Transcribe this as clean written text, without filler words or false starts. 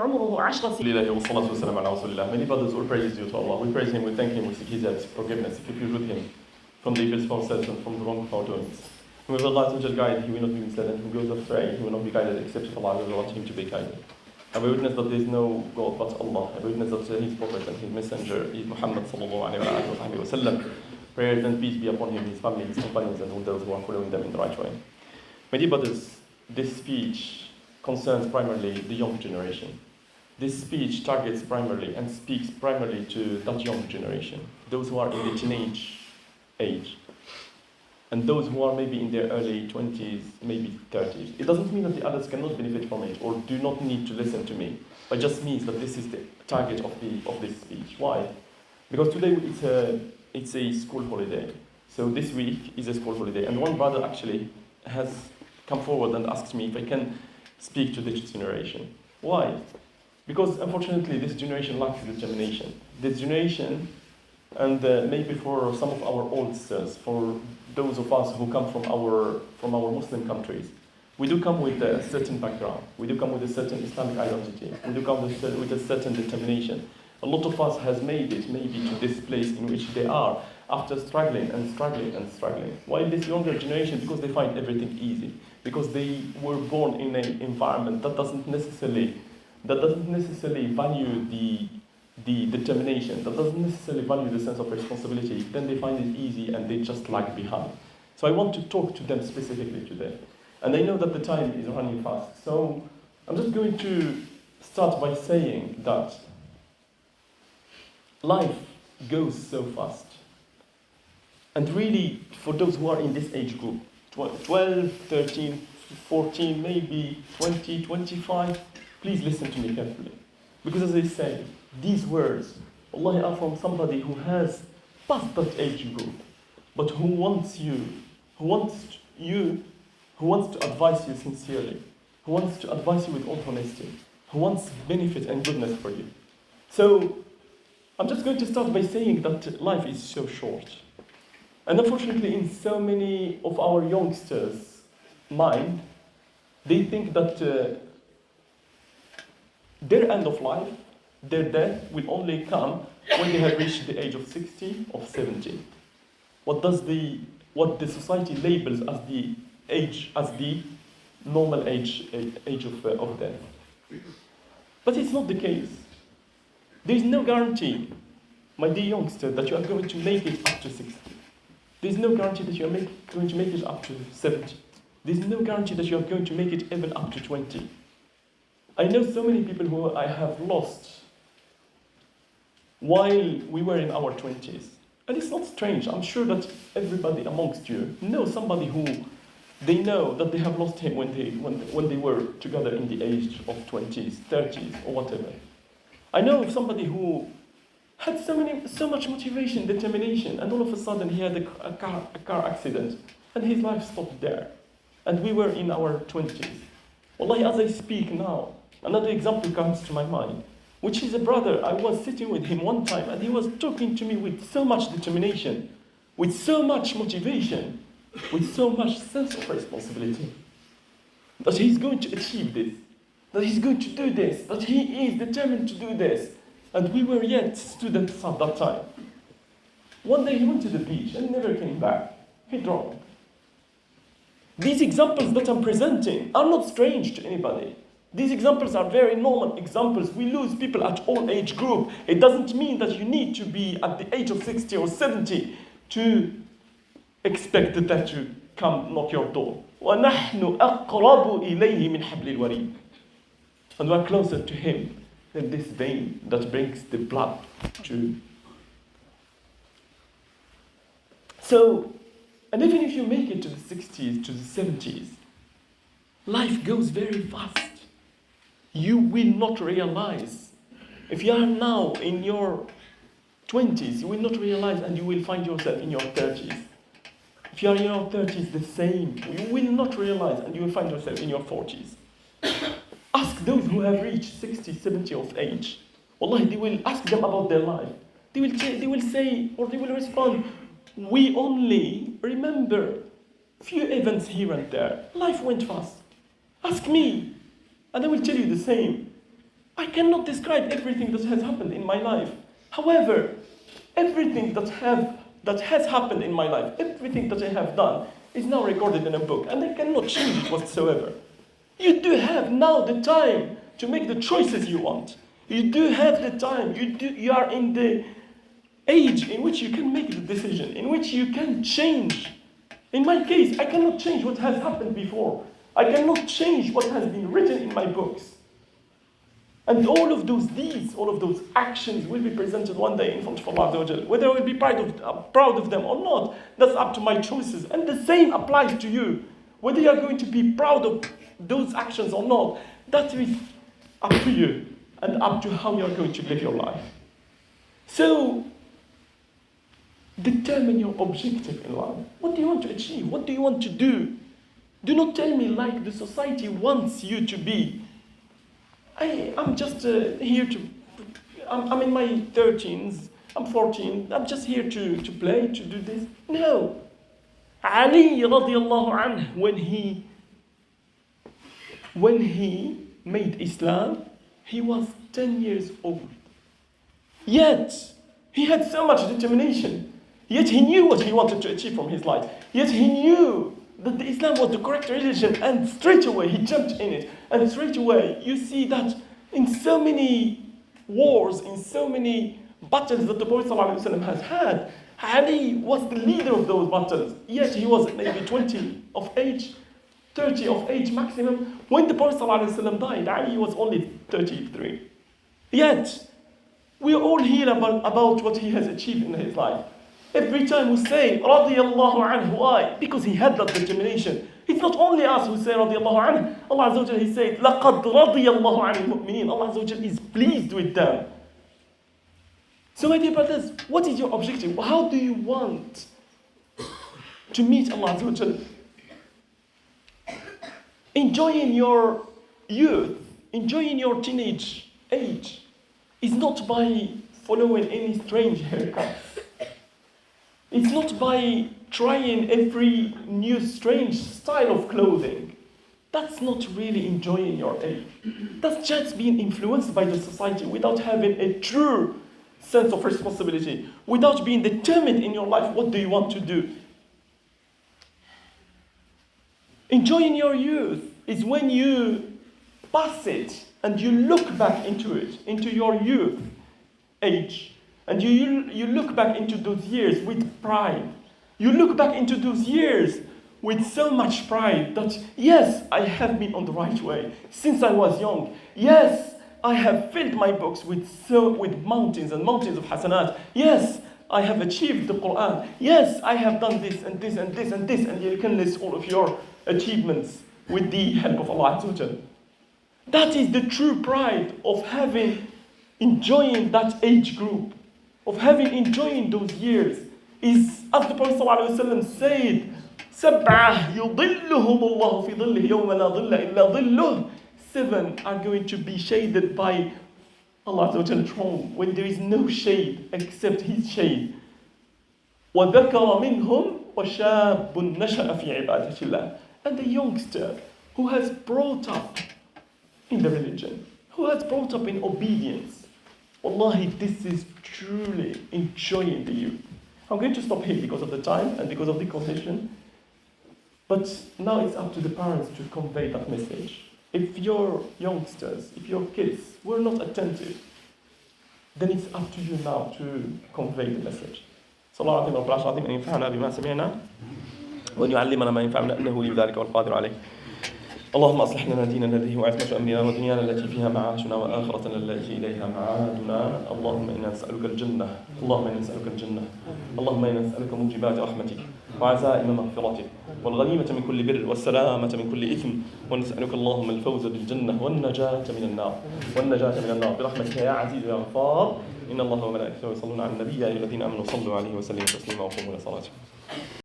عمره 10 سنين. Many brothers will praise you to Allah. We praise Him, we thank Him, we seek His forgiveness, seek refuge with Him from the evils of ourselves and from the wrong of our doings. Whoever Allah will guide, he will not be misled, and who goes astray, he will not be guided except if Allah will want him to be guided. And we witness that there is no God but Allah. And we witness that His Prophet and His Messenger is Muhammad sallallahu alayhi wa sallam. Prayers and peace be upon him, his family, his companions, and all those who are following them in the right way. My dear brothers, this speech concerns primarily the young generation. This speech targets primarily and speaks primarily to that young generation, those who are in the teenage age, and those who are maybe in their early 20s, maybe 30s. It doesn't mean that the others cannot benefit from it or do not need to listen to me, but just means that this is the target of this speech. Why? Because today it's a school holiday. So this week is a school holiday, and one brother actually has come forward and asked me if I can speak to this generation. Why? Because unfortunately this generation lacks determination. This generation, and maybe for some of our oldsters, for those of us who come from our Muslim countries, we do come with a certain background. We do come with a certain Islamic identity. We do come with a certain determination. A lot of us has made it maybe to this place in which they are after struggling and struggling and struggling. While this younger generation, because they find everything easy, because they were born in an environment that doesn't necessarily value the determination, that doesn't necessarily value the sense of responsibility, then they find it easy and they just lag behind. So I want to talk to them specifically today. And I know that the time is running fast. So I'm just going to start by saying that life goes so fast. And really, for those who are in this age group, 12, 13, 14, maybe 20, 25, please listen to me carefully. Because as I say, these words, wallahi, are from somebody who has passed that age group, but who wants to advise you sincerely, who wants to advise you with all honesty, who wants benefit and goodness for you. So, I'm just going to start by saying that life is so short. And unfortunately, in so many of our youngsters' mind, they think that their end of life, their death, will only come when they have reached the age of 60 or 70. What the society labels as the normal age of death. But it's not the case. There is no guarantee, my dear youngster, that you are going to make it up to 60. There is no guarantee that you are going to make it up to 70. There is no guarantee that you are going to make it even up to 20. I know so many people who I have lost while we were in our 20s. And it's not strange. I'm sure that everybody amongst you knows somebody who they know that they have lost him when they were together in the age of 20s, 30s, or whatever. I know of somebody who had so much motivation, determination, and all of a sudden he had a car accident, and his life stopped there. And we were in our 20s. Wallahi, as I speak now, another example comes to my mind, which is a brother. I was sitting with him one time, and he was talking to me with so much determination, with so much motivation, with so much sense of responsibility, that he's going to achieve this, that he's going to do this, that he is determined to do this. And we were yet students at that time. One day he went to the beach and never came back. He drowned. These examples that I'm presenting are not strange to anybody. These examples are very normal examples. We lose people at all age group. It doesn't mean that you need to be at the age of 60 or 70 to expect that death to come knock your door. وَنَحْنُ أَقْرَبُ إِلَيْهِ مِنْ حَبْلِ الْوَرِيدِ. And we're closer to him than this vein that brings the blood to. So, and even if you make it to the 60s, to the 70s, life goes very fast. You will not realize. If you are now in your 20s, you will not realize, and you will find yourself in your 30s. If you are in your 30s, the same. You will not realize, and you will find yourself in your 40s. Ask those who have reached 60, 70 of age. Wallahi, they will ask them about their life. They will say, or they will respond, we only remember few events here and there. Life went fast. Ask me, and I will tell you the same. I cannot describe everything that has happened in my life. However, everything that has happened in my life, everything that I have done, is now recorded in a book, and I cannot change it whatsoever. You do have now the time to make the choices you want. You do have the time. You are in the age in which you can make the decision, in which you can change. In my case, I cannot change what has happened before. I cannot change what has been written in my books. And all of those deeds, all of those actions will be presented one day in front of Allah Azza wa Jal. Whether I will be proud of them or not, that's up to my choices. And the same applies to you. Whether you are going to be proud of those actions or not, that is up to you and up to how you are going to live your life. So, determine your objective in life. What do you want to achieve? What do you want to do? Do not tell me like the society wants you to be. I'm just here to, I'm in my 13s, I'm 14, I'm just here to play, to do this. No. Ali radiallahu anhu, when he made Islam, he was 10 years old. Yet, he had so much determination. Yet he knew what he wanted to achieve from his life. Yet he knew that the Islam was the correct religion, and straight away he jumped in it. And straight away you see that in so many wars, in so many battles that the Prophet ﷺ has had, Ali was the leader of those battles. Yet he was maybe 20 of age, 30 of age maximum. When the Prophet ﷺ died, Ali was only 33. Yet, we all hear about what he has achieved in his life. Every time we say, radiyallahu anhu, why? Because he had that determination. It's not only us who say, radiyallahu anhu. Allah Azza wa Jal, he said, لَقَدْ رَضِيَ اللَّهُ عَنِ الْمُؤْمِنِينَ. Allah Azza wa Jal is pleased with them. So my dear brothers, what is your objective? How do you want to meet Allah Azza wa Jal? Enjoying your youth, enjoying your teenage age, is not by following any strange haircuts. It's not by trying every new strange style of clothing. That's not really enjoying your age. That's just being influenced by the society without having a true sense of responsibility, without being determined in your life, what do you want to do? Enjoying your youth is when you pass it and you look back into it, into your youth age. And you look back into those years with pride. You look back into those years with so much pride that, yes, I have been on the right way since I was young. Yes, I have filled my books with mountains and mountains of hasanat. Yes, I have achieved the Quran. Yes, I have done this and this and this and this. And you can list all of your achievements with the help of Allah Azza wa Jal. That is the true pride of enjoying that age group, of enjoying those years, is, as the Prophet ﷺ said, سَبْعَةٌ يُضِلُّهُمُ اللَّهُ فِي ظِلِّهِ يَوْمَ لَا ظِلَّ إِلَّا ظِلُّهُ. 7 are going to be shaded by Allah's throne when there is no shade except His shade. وَذَكَرَ مِنْهُمْ وَشَابٌ نَشَأَ فِي عِبَادَةِ اللَّهِ. And the youngster who has brought up in the religion, who has brought up in obedience. Wallahi, this is truly enjoying the youth. I'm going to stop here because of the time and because of the condition. But now it's up to the parents to convey that message. If your youngsters, if your kids were not attentive, then it's up to you now to convey the message. صلى الله عليه وسلم أن ينفعنا بما سمعنا وأن يعلمنا ما ينفعنا إنه ولي ذلك والقادر عليه. اللهم أصلح لنا ديننا الذي هو عصمة أمرنا ودنيانا التي فيها معاشنا وآخرتنا التي إليها معادنا. اللهم إنا نسألك الجنة. اللهم إنا نسألك الجنة. اللهم إنا نسألك موجبات رحمتك وعزائم مغفرتك والغنيمة من كل بر والسلامة من كل إثم. ونسألك اللهم الفوز بالجنة والنجاة من النار برحمتك يا عزيز يا غفار. إن الله وملائكته يصلون على النبي يا أيها الذين آمنوا صلوا عليه وسلموا تسليما وقوموا إلى صلاتكم.